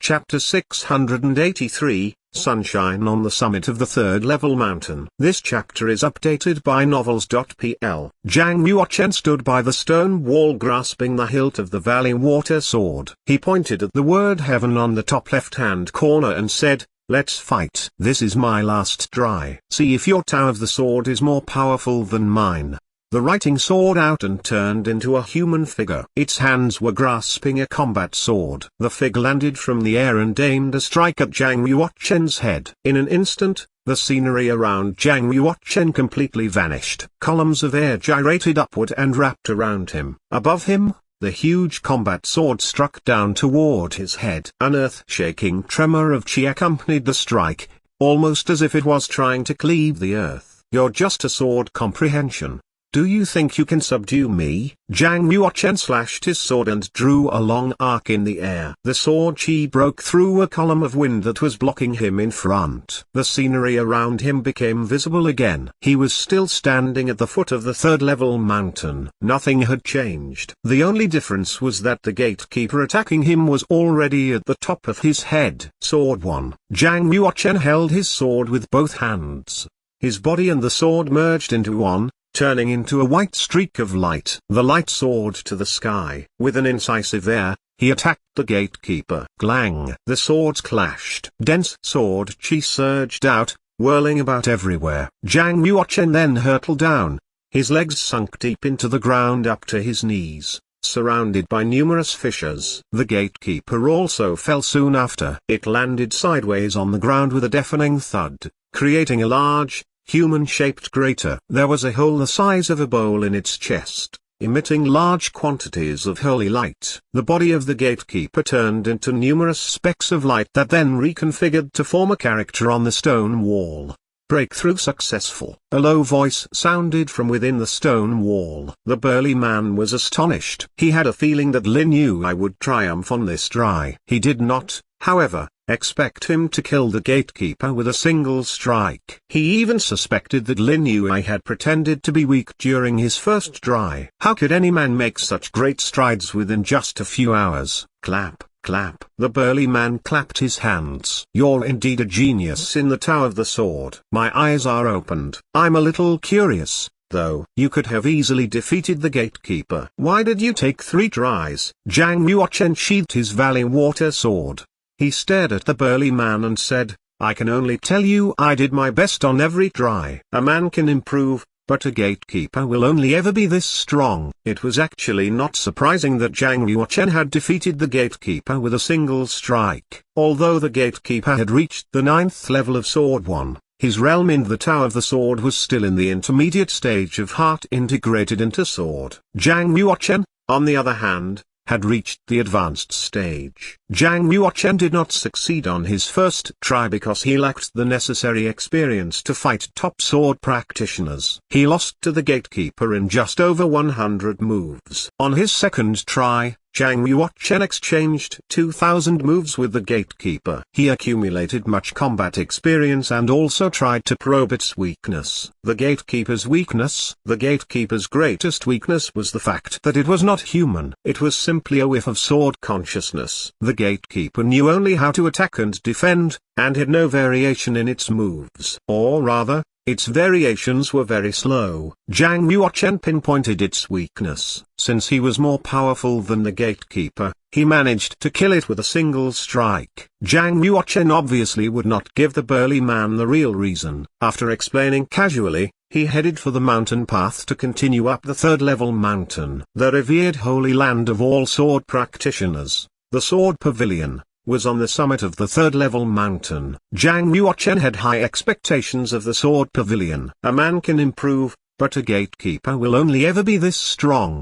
Chapter 683, Sunshine on the Summit of the Third Level Mountain. This chapter is updated by Novels.pl. Zhang Yuochen stood by the stone wall grasping the hilt of the Valley Water Sword. He pointed at the word heaven on the top left-hand corner and said, "Let's fight. This is my last try. See if your Tao of the Sword is more powerful than mine." The writing sword out and turned into a human figure. Its hands were grasping a combat sword. The figure landed from the air and aimed a strike at Zhang Yuochen's head. In an instant, the scenery around Zhang Yuochen completely vanished. Columns of air gyrated upward and wrapped around him. Above him, the huge combat sword struck down toward his head. An earth-shaking tremor of chi accompanied the strike, almost as if it was trying to cleave the earth. "You're just a sword comprehension. Do you think you can subdue me?" Zhang Yuochen slashed his sword and drew a long arc in the air. The sword chi broke through a column of wind that was blocking him in front. The scenery around him became visible again. He was still standing at the foot of the third-level mountain. Nothing had changed. The only difference was that the gatekeeper attacking him was already at the top of his head. Sword 1. Zhang Yuochen held his sword with both hands. His body and the sword merged into one, turning into a white streak of light. The light soared to the sky. With an incisive air, he attacked the gatekeeper. Glang! The swords clashed. Dense sword chi surged out, whirling about everywhere. Zhang Yuochen then hurtled down. His legs sunk deep into the ground up to his knees, surrounded by numerous fissures. The gatekeeper also fell soon after. It landed sideways on the ground with a deafening thud, creating a large, human-shaped crater. There was a hole the size of a bowl in its chest, emitting large quantities of holy light. The body of the gatekeeper turned into numerous specks of light that then reconfigured to form a character on the stone wall. Breakthrough successful. A low voice sounded from within the stone wall. The burly man was astonished. He had a feeling that Lin Yue would triumph on this try. He did not, however, expect him to kill the gatekeeper with a single strike. He even suspected that Lin Yue had pretended to be weak during his first try. How could any man make such great strides within just a few hours? Clap, clap. The burly man clapped his hands. "You're indeed a genius in the Tao of the Sword. My eyes are opened. I'm a little curious, though. You could have easily defeated the gatekeeper. Why did you take 3 tries? Zhang Yuochen sheathed his Valley Water Sword. He stared at the burly man and said, "I can only tell you I did my best on every try. A man can improve, but a gatekeeper will only ever be this strong." It was actually not surprising that Zhang Yuochen had defeated the gatekeeper with a single strike. Although the gatekeeper had reached the 9th level of Sword 1, his realm in the Tao of the Sword was still in the intermediate stage of heart integrated into sword. Zhang Yuochen, on the other hand, had reached the advanced stage. Zhang Yuochen did not succeed on his first try because he lacked the necessary experience to fight top sword practitioners. He lost to the gatekeeper in just over 100 moves. On his second try, Zhang Yuochen exchanged 2,000 moves with the gatekeeper. He accumulated much combat experience and also tried to probe its weakness. The gatekeeper's weakness? The gatekeeper's greatest weakness was the fact that it was not human. It was simply a whiff of sword consciousness. The gatekeeper knew only how to attack and defend, and had no variation in its moves. Or rather, its variations were very slow. Zhang Yuochen pinpointed its weakness. Since he was more powerful than the gatekeeper, he managed to kill it with a single strike. Zhang Yuochen obviously would not give the burly man the real reason. After explaining casually, he headed for the mountain path to continue up the third-level mountain. The revered holy land of all sword practitioners, the Sword Pavilion, was on the summit of the third-level mountain. Zhang Yuochen had high expectations of the Sword Pavilion. A man can improve, but a gatekeeper will only ever be this strong.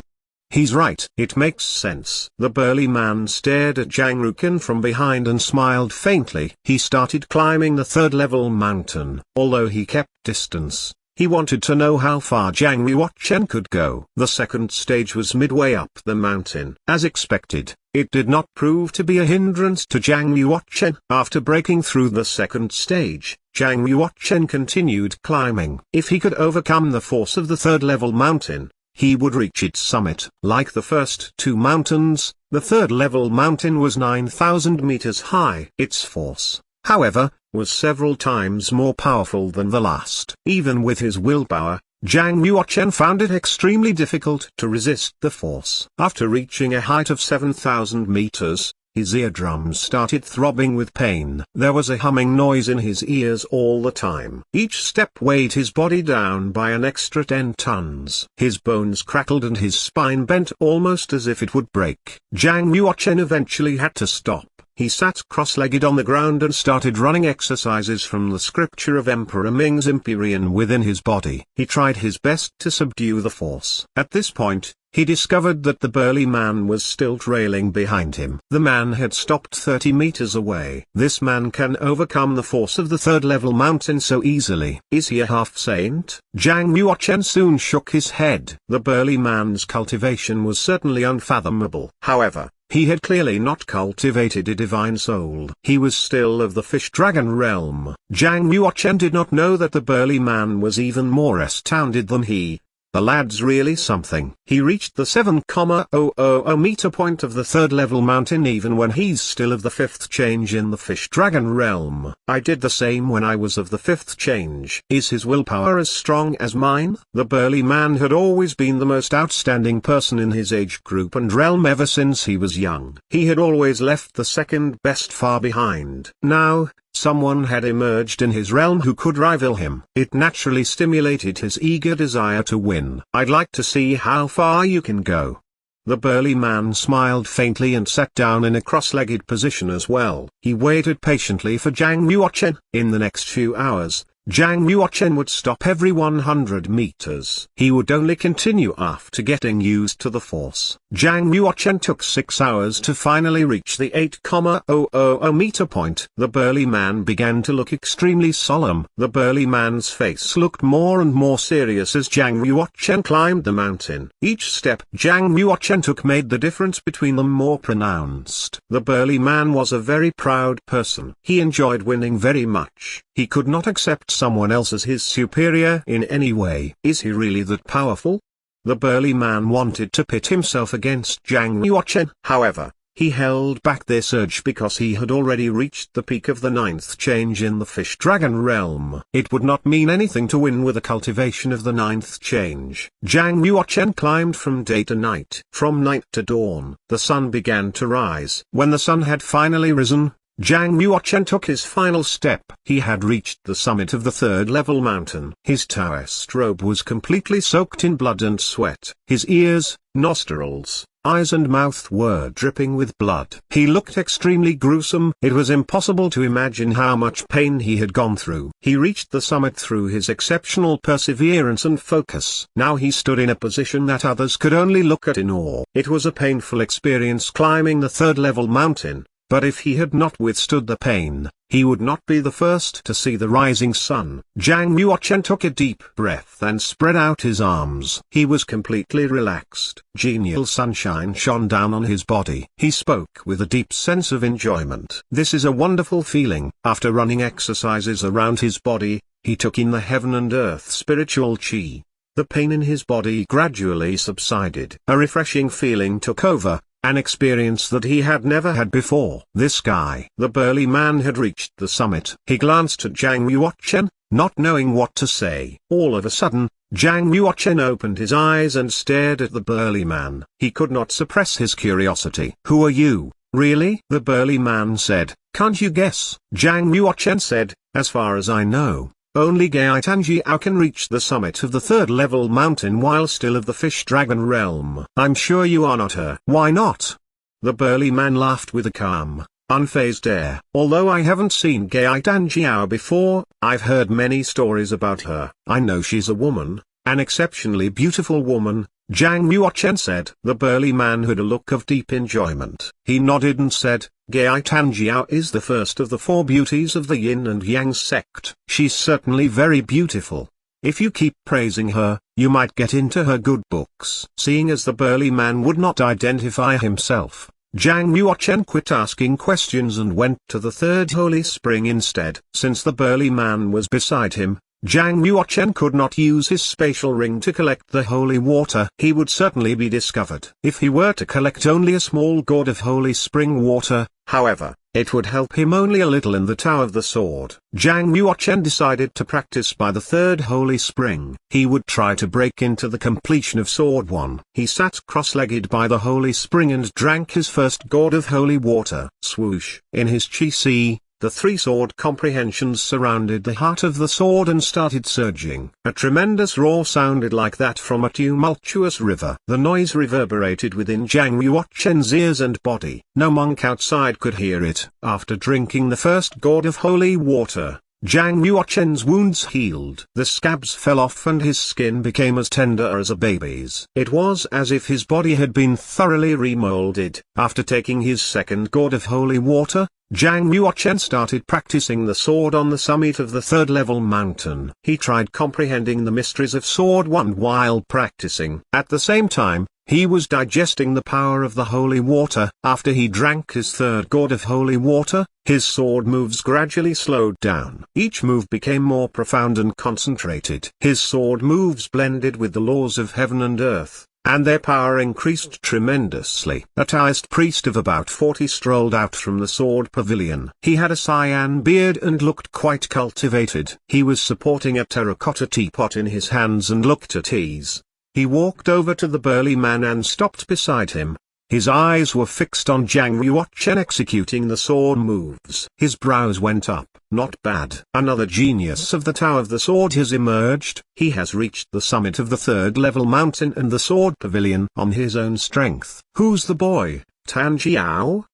He's right. It makes sense. The burly man stared at Zhang Yuochen from behind and smiled faintly. He started climbing the third-level mountain. Although he kept distance, he wanted to know how far Zhang Yuochen could go. The second stage was midway up the mountain. As expected, it did not prove to be a hindrance to Zhang Yuochen. After breaking through the second stage, Zhang Yuochen continued climbing. If he could overcome the force of the third-level mountain, he would reach its summit. Like the first two mountains, the third level mountain was 9,000 meters high. Its force, however, was several times more powerful than the last. Even with his willpower, Zhang Yuochen found it extremely difficult to resist the force. After reaching a height of 7,000 meters, his eardrums started throbbing with pain. There was a humming noise in his ears all the time. Each step weighed his body down by an extra 10 tons. His bones crackled and his spine bent almost as if it would break. Zhang Yuochen eventually had to stop. He sat cross-legged on the ground and started running exercises from the scripture of Emperor Ming's Empyrean within his body. He tried his best to subdue the force. At this point, he discovered that the burly man was still trailing behind him. The man had stopped 30 meters away. This man can overcome the force of the third level mountain so easily. Is he a half-saint? Zhang Yuochen soon shook his head. The burly man's cultivation was certainly unfathomable. However, he had clearly not cultivated a divine soul. He was still of the fish-dragon realm. Zhang Yuochen did not know that the burly man was even more astounded than he. The lad's really something. He reached the 7,000 meter point of the third level mountain even when he's still of the fifth change in the fish-dragon realm. I did the same when I was of the fifth change. Is his willpower as strong as mine? The burly man had always been the most outstanding person in his age group and realm ever since he was young. He had always left the second best far behind. Now, someone had emerged in his realm who could rival him. It naturally stimulated his eager desire to win. I'd like to see how far you can go. The burly man smiled faintly and sat down in a cross-legged position as well. He waited patiently for Zhang Yuochen. In the next few hours, Zhang Yuochen would stop every 100 meters. He would only continue after getting used to the force. Zhang Yuochen took 6 hours to finally reach the 8,000 meter point. The burly man began to look extremely solemn. The burly man's face looked more and more serious as Zhang Yuochen climbed the mountain. Each step Zhang Yuochen took made the difference between them more pronounced. The burly man was a very proud person. He enjoyed winning very much. He could not accept someone else as his superior in any way. Is he really that powerful? The burly man wanted to pit himself against Zhang Yuochen. However, he held back this urge because he had already reached the peak of the 9th change in the fish-dragon realm. It would not mean anything to win with the cultivation of the 9th change. Zhang Yuochen climbed from day to night. From night to dawn, the sun began to rise. When the sun had finally risen, Zhang Yuochen took his final step. He had reached the summit of the third level mountain. His Taoist robe was completely soaked in blood and sweat. His ears, nostrils, eyes and mouth were dripping with blood. He looked extremely gruesome. It was impossible to imagine how much pain he had gone through. He reached the summit through his exceptional perseverance and focus. Now he stood in a position that others could only look at in awe. It was a painful experience climbing the third level mountain. But if he had not withstood the pain, he would not be the first to see the rising sun. Zhang Yuochen took a deep breath and spread out his arms. He was completely relaxed. Genial sunshine shone down on his body. He spoke with a deep sense of enjoyment. This is a wonderful feeling. After running exercises around his body, he took in the heaven and earth spiritual chi. The pain in his body gradually subsided. A refreshing feeling took over. An experience that he had never had before. This guy. The burly man had reached the summit. He glanced at Zhang Yuochen, not knowing what to say. All of a sudden, Zhang Yuochen opened his eyes and stared at the burly man. He could not suppress his curiosity. Who are you, really? The burly man said. Can't you guess? Zhang Yuochen said, as far as I know, only Gai Tanjiao can reach the summit of the third level mountain while still of the fish-dragon realm. I'm sure you are not her. Why not? The burly man laughed with a calm, unfazed air. Although I haven't seen Gai Tanjiao before, I've heard many stories about her. I know she's a woman, an exceptionally beautiful woman, Zhang Yuochen said. The burly man had a look of deep enjoyment. He nodded and said, Gai Tanjiao is the first of the 4 beauties of the Yin and Yang sect. She's certainly very beautiful. If you keep praising her, you might get into her good books. Seeing as the burly man would not identify himself, Zhang Yuochen quit asking questions and went to the third holy spring instead. Since the burly man was beside him, Zhang Yuochen could not use his spatial ring to collect the holy water. He would certainly be discovered. If he were to collect only a small gourd of holy spring water, however, it would help him only a little in the Tower of the Sword. Zhang Yuochen decided to practice by the third holy spring. He would try to break into the completion of Sword 1. He sat cross-legged by the holy spring and drank his first gourd of holy water. Swoosh! In his chi-si, the three sword comprehensions surrounded the heart of the sword and started surging. A tremendous roar sounded like that from a tumultuous river. The noise reverberated within Zhang Yuochen's ears and body. No monk outside could hear it. After drinking the first gourd of holy water, Zhang Yuochen's wounds healed. The scabs fell off and his skin became as tender as a baby's. It was as if his body had been thoroughly remolded. After taking his second gourd of holy water, Zhang Yuochen started practicing the sword on the summit of the third-level mountain. He tried comprehending the mysteries of Sword 1 while practicing. At the same time, he was digesting the power of the holy water. After he drank his third gourd of holy water, his sword moves gradually slowed down. Each move became more profound and concentrated. His sword moves blended with the laws of heaven and earth, and their power increased tremendously. A Taoist priest of about 40 strolled out from the sword pavilion. He had a cyan beard and looked quite cultivated. He was supporting a terracotta teapot in his hands and looked at ease. He walked over to the burly man and stopped beside him. His eyes were fixed on Zhang Yuochen executing the sword moves. His brows went up. Not bad. Another genius of the Tower of the Sword has emerged. He has reached the summit of the third-level mountain and the sword pavilion on his own strength. Who's the boy? Tan Jiao?